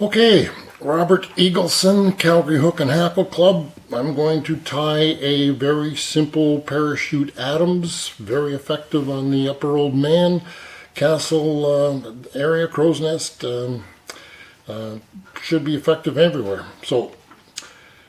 Okay, Robert Eagleson, Calgary Hook and Hackle Club. I'm going to tie a very simple parachute Adams, very effective on the upper old man, castle area, crow's nest. Should be effective everywhere. So,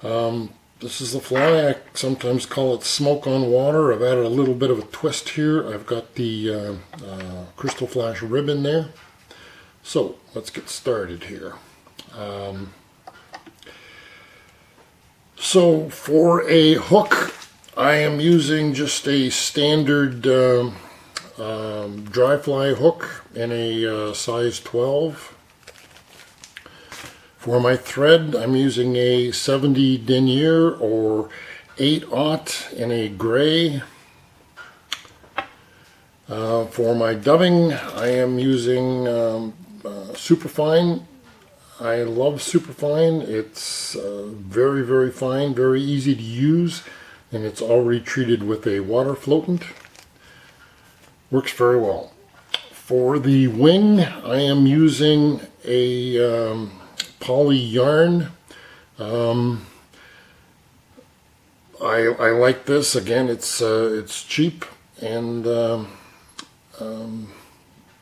this is the fly. I sometimes call it smoke on water. I've added a little bit of a twist here. I've got the crystal flash rib in there. So, let's get started here. So for a hook, I am using just a standard dry fly hook in a size 12. For my thread, I'm using a 70 denier or 8/0 in a gray. For my dubbing, I am using superfine. I love superfine. It's very, very fine, very easy to use, and it's already treated with a water floatant. Works very well. For the wing, I am using a poly yarn. I like this. Again, it's cheap and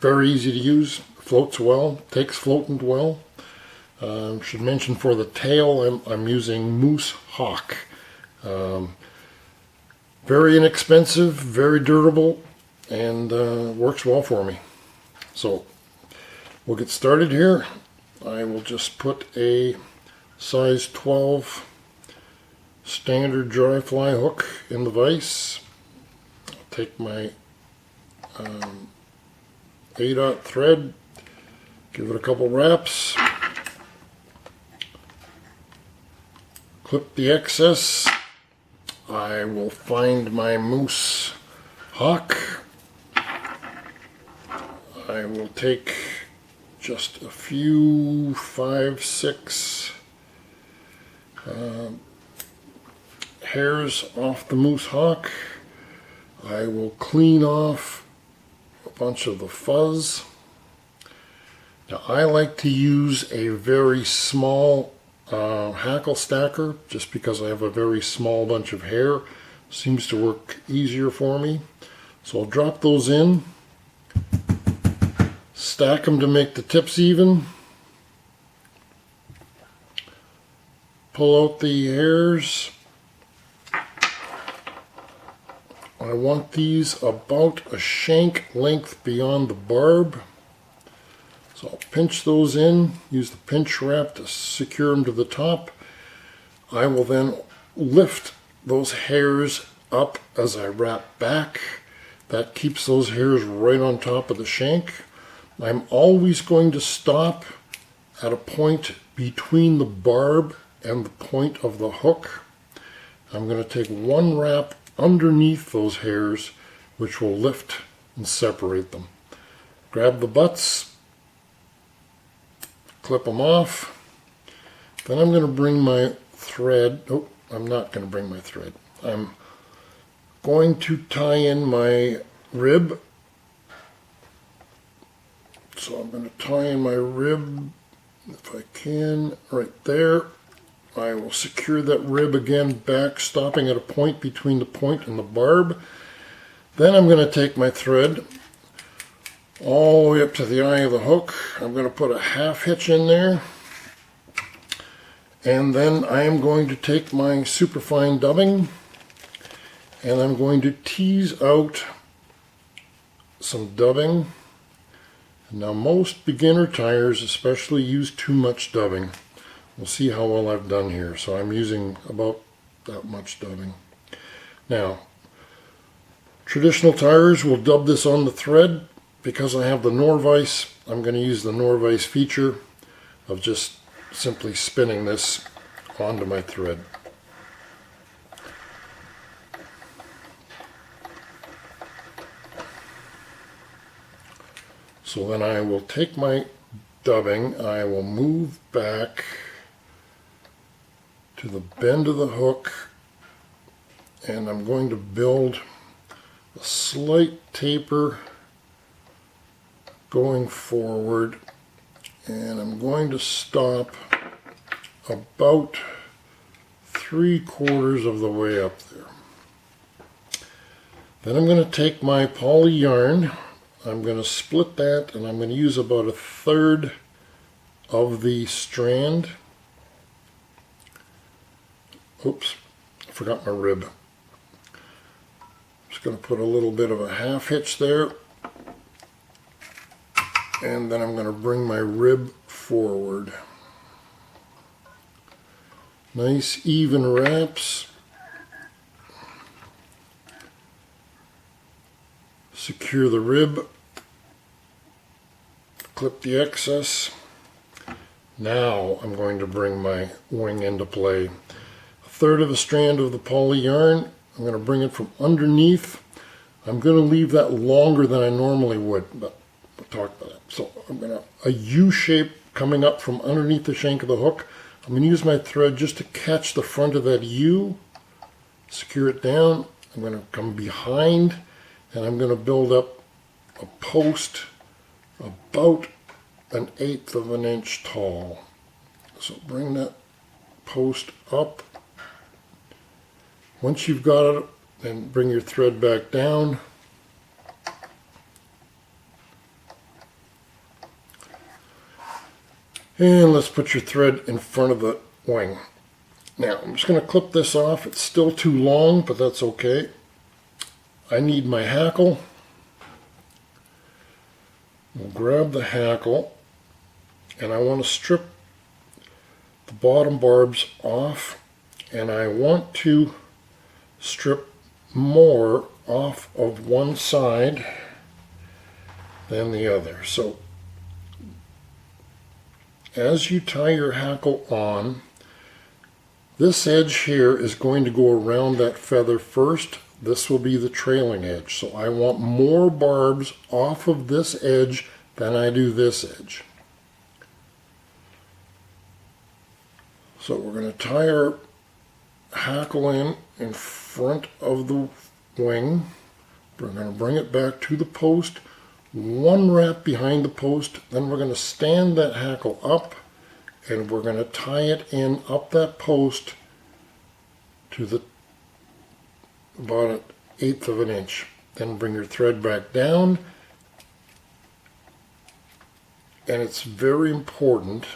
very easy to use. Floats well, takes floatant well. Should mention for the tail, I'm using Moose Hawk. Very inexpensive, very durable, and works well for me. So we'll get started here. I will just put a size 12 standard dry fly hook in the vise. I'll take my 8/0 thread, give it a couple wraps. Clip the excess. I will find my Moose Hawk. I will take just a few 5, 6 hairs off the Moose Hawk. I will clean off a bunch of the fuzz. Now I like to use a very small hackle stacker just because I have a very small bunch of hair. Seems to work easier for me. So I'll drop those in, stack them to make the tips even, pull out the hairs. I want these about a shank length beyond the barb. So I'll pinch those in, use the pinch wrap to secure them to the top. I will then lift those hairs up as I wrap back. That keeps those hairs right on top of the shank. I'm always going to stop at a point between the barb and the point of the hook. I'm going to take one wrap underneath those hairs, which will lift and separate them. Grab the butts, clip them off. Then I'm going to bring my thread. Oh, I'm not going to bring my thread. I'm going to tie in my rib. So I'm going to tie in my rib if I can, right there. I will secure that rib again back, stopping at a point between the point and the barb. Then I'm going to take my thread all the way up to the eye of the hook. I'm going to put a half hitch in there, and then I am going to take my superfine dubbing and I'm going to tease out some dubbing. Now most beginner tires especially use too much dubbing. We'll see how well I've done here. So I'm using about that much dubbing. Now traditional tires will dub this on the thread. Because I have the Norvise, I'm going to use the Norvise feature of just simply spinning this onto my thread. So then I will take my dubbing, I will move back to the bend of the hook, and I'm going to build a slight taper going forward And I'm going to stop about 3/4 of the way up there. Then I'm going to take my poly yarn, I'm going to split that, and I'm going to use about 1/3 of the strand. Oops, I forgot my rib. Just going to put a little bit of a half hitch there, and then I'm going to bring my rib forward. Nice even wraps. Secure the rib. Clip the excess. Now I'm going to bring my wing into play. 1/3 of a strand of the poly yarn. I'm going to bring it from underneath. I'm going to leave that longer than I normally would, but we'll talk about that. So I'm going to a U shape coming up from underneath the shank of the hook. I'm going to use my thread just to catch the front of that U, secure it down. I'm going to come behind, and I'm going to build up a post about 1/8 of an inch tall. So bring that post up. Once you've got it, then bring your thread back down. And let's put your thread in front of the wing. Now, I'm just going to clip this off. It's still too long, but that's okay. I need my hackle. We'll grab the hackle, and I want to strip the bottom barbs off, and I want to strip more off of one side than the other. So as you tie your hackle on, this edge here is going to go around that feather first. This will be the trailing edge. So I want more barbs off of this edge than I do this edge. So we're going to tie our hackle in front of the wing. We're going to bring it back to the post, one wrap behind the post, then we're going to stand that hackle up, and we're going to tie it in up that post to the about 1/8 of an inch. Then bring your thread back down, and it's very important.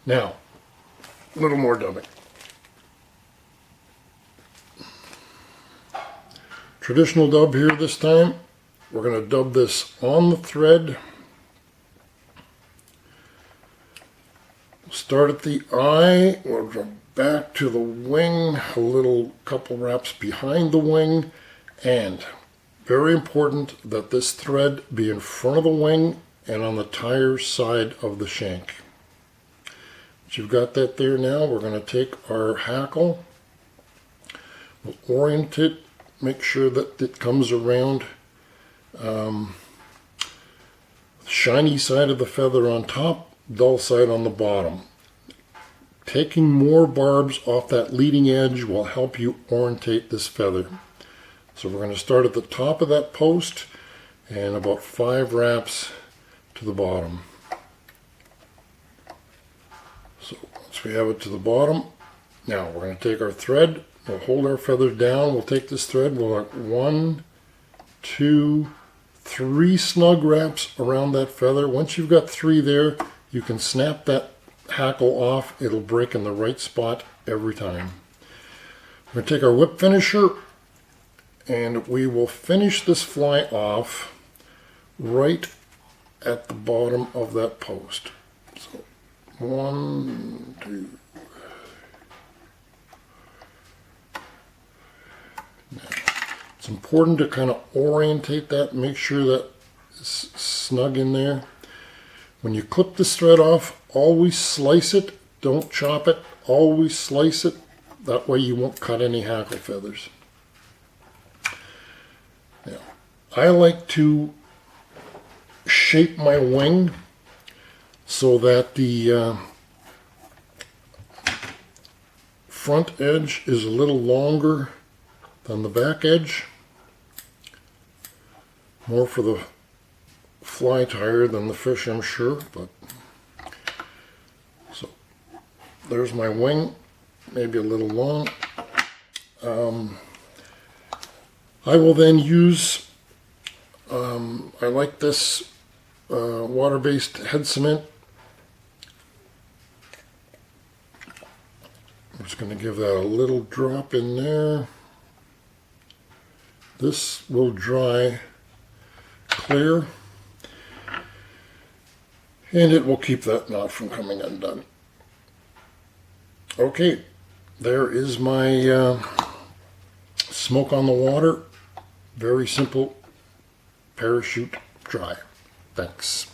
Now, a little more dubbing. Traditional dub here this time. We're going to dub this on the thread. Start at the eye, we'll go back to the wing, a little couple wraps behind the wing, and very important that this thread be in front of the wing and on the tire side of the shank. Once you've got that there now, we're going to take our hackle, we'll orient it, make sure that it comes around the shiny side of the feather on top, dull side on the bottom. Taking more barbs off that leading edge will help you orientate this feather. So we're going to start at the top of that post and about 5 wraps to the bottom. So once we have it to the bottom, now we're going to take our thread, we'll hold our feather down, we'll take this thread, we'll like 1, 2, 3 snug wraps around that feather. Once you've got 3 there, you can snap that hackle off. It'll break in the right spot every time. We're going to take our whip finisher, and we will finish this fly off right at the bottom of that post. So 1, 2. Now, it's important to kind of orientate that, make sure that it's snug in there. When you clip this thread off, always slice it, don't chop it, always slice it. That way you won't cut any hackle feathers. Now, I like to shape my wing so that the front edge is a little longer than the back edge, more for the fly tighter than the fish, I'm sure, but so there's my wing, maybe a little long. I will then use, I like this water-based head cement. I'm just going to give that a little drop in there. This will dry clear, and it will keep that knot from coming undone. Okay, there is my smoke on the water. Very simple parachute dry. Thanks.